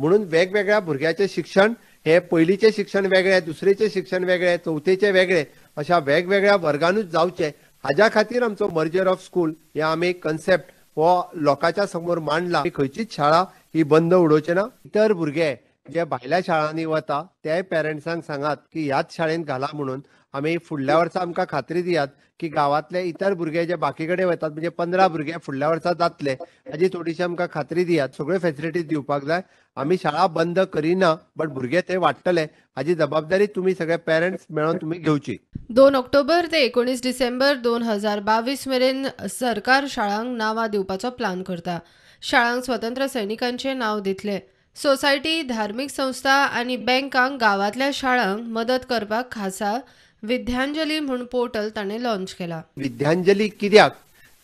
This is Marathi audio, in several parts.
म्हणून वेगवेगळ्या भुरग्याचे शिक्षण हे पयलीचे शिक्षण वेगळे, दुसरेचे शिक्षण वेगळे, चौथेचे वेगळे, अशा वेगवेगळ्या वर्गांनूच जावचे हाज्या खातीर आमचो मर्जर ऑफ स्कूल हे आमी कन्सेप्ट हो लोकांच्या समोर मांडला. खंयचीच शाळा ही बंद उडोवचे ना. इतर भुरगे जे भायल्या शाळांनी वता ते पेरंट्सांक सांगात की ह्याच शाळेंत घाला म्हणून. आमी फुडल्या वर्सा आमकां खात्री दियात की गांवांतले इतर भुरगे जे बाकी कडेन वतात म्हणजे 15 भुरगे फुडल्या वर्सा जातले हाजी थोडीशी आमकां खात्री दियात. सगळ्यो फॅसिलिटीज दिवपाक जाय. आमी शाळा बंद करिना, बट भुरगे थंय वाडटले हाजी जबाबदारी तुमी सगळे पेरंट्स मेळोन तुमी घेवची. 2 ऑक्टोबर ते 19 डिसेंबर 2022 मेरेन सरकार शाळांक नांवां दिवपाचो प्लान करता. शाळांक स्वतंत्र सैनिकांचे नांव दितले. सोसायटी, धार्मीक संस्था आनी बँकांक गांवांतल्या शाळांक मदत करपाक खासा विद्यांजली म्हूण पोर्टल ताणें लॉन्च केला. विद्यांजली कित्याक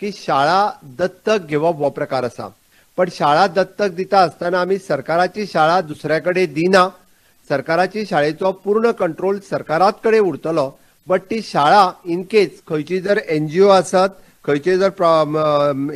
की शाळा दत्तक घेवप हो प्रकार आसा. पण शाळा दत्तक दिता आसतना आमी सरकाराची शाळा दुसऱ्या कडेन दिना. सरकाराची शाळेचो पूर्ण कंट्रोल सरकारात कडेन उरतलो. बट ती शाळा इन केस खंयची जर NGO आसत, खंयचे जर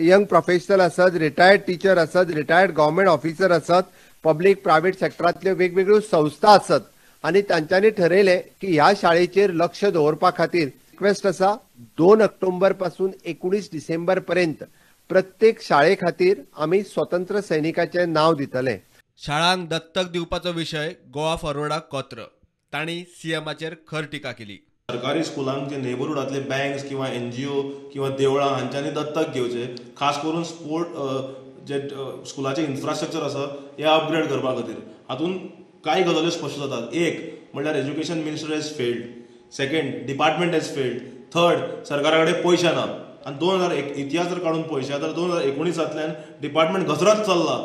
यंग प्रोफेशनल आसत, रिटायर्ड टिचर आसत, रिटायर्ड गव्हर्नमेंट ऑफिसर आसत, पब्लीक प्रायव्हेट सेक्टरांतल्यो वेगवेगळ्यो संस्था आसत आनी तांच्यांनी ठरयलें की ह्या शाळेचेर लक्ष दवरपा खातीर रिक्वेस्ट आसा 2 ऑक्टोबर पासून 19 डिसेंबर पर्यंत प्रत्येक शाळे खातीर आमी स्वतंत्र सैनिकाचें नांव दितले. शाळांक दत्तक दिवपाचो विशय गोवा फॉरवर्डाक कोत्र. तांणी CMाचेर खर टिका केली. सरकारी स्कुलांक जे नेबरहुडांतले बँक्स किंवा NGO किंवा देवळां हांच्यांनी दत्तक घेवचे, खास करून स्पोर्ट जे स्कुलाचें इन्फ्रास्ट्रक्चर आसा हे अपग्रेड करपा खातीर. हातूंत कांय गजाल्यो स्पश्ट जातात. एक म्हणल्यार education minister has failed, second department has failed, third सरकारा कडेन पयशे ना. आनी 2001 इतिहास जर काडून पळयशे जाल्यार 2019 डिपार्टमेंट घसरत चल्ला.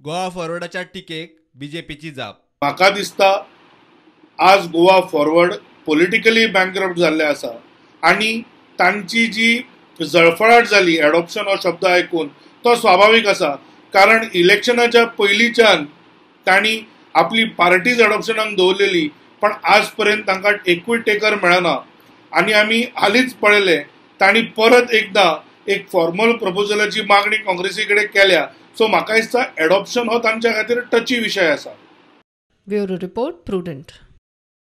गोवा फॉरवर्डाच्या टिकेक BJPची जाप. म्हाका दिसता आज गोवा फॉरवर्ड पॉलिटिकली बँकरप्ट जाल्ले आसा आनी तांची जी जळफळाट जाली एडॉप्शन हो शब्द आयकून तो स्वाभाविक आसा. कारण इलेक्शनाच्या पयलींच्यान तांणी आपली पार्टीज एडॉप्शनाक दवरलेली पण आज पर्यंत तांकां एकूय टेकर मेळना. आनी आमी हालींच पळयलें तांणी परत एकदां एक फॉर्मल प्रपोजलाची मागणी काँग्रेसी कडेन केल्या. सो म्हाका दिसता एडॉप्शन हो तांच्या खातीर टची विशय आसा. Bureau report, prudent.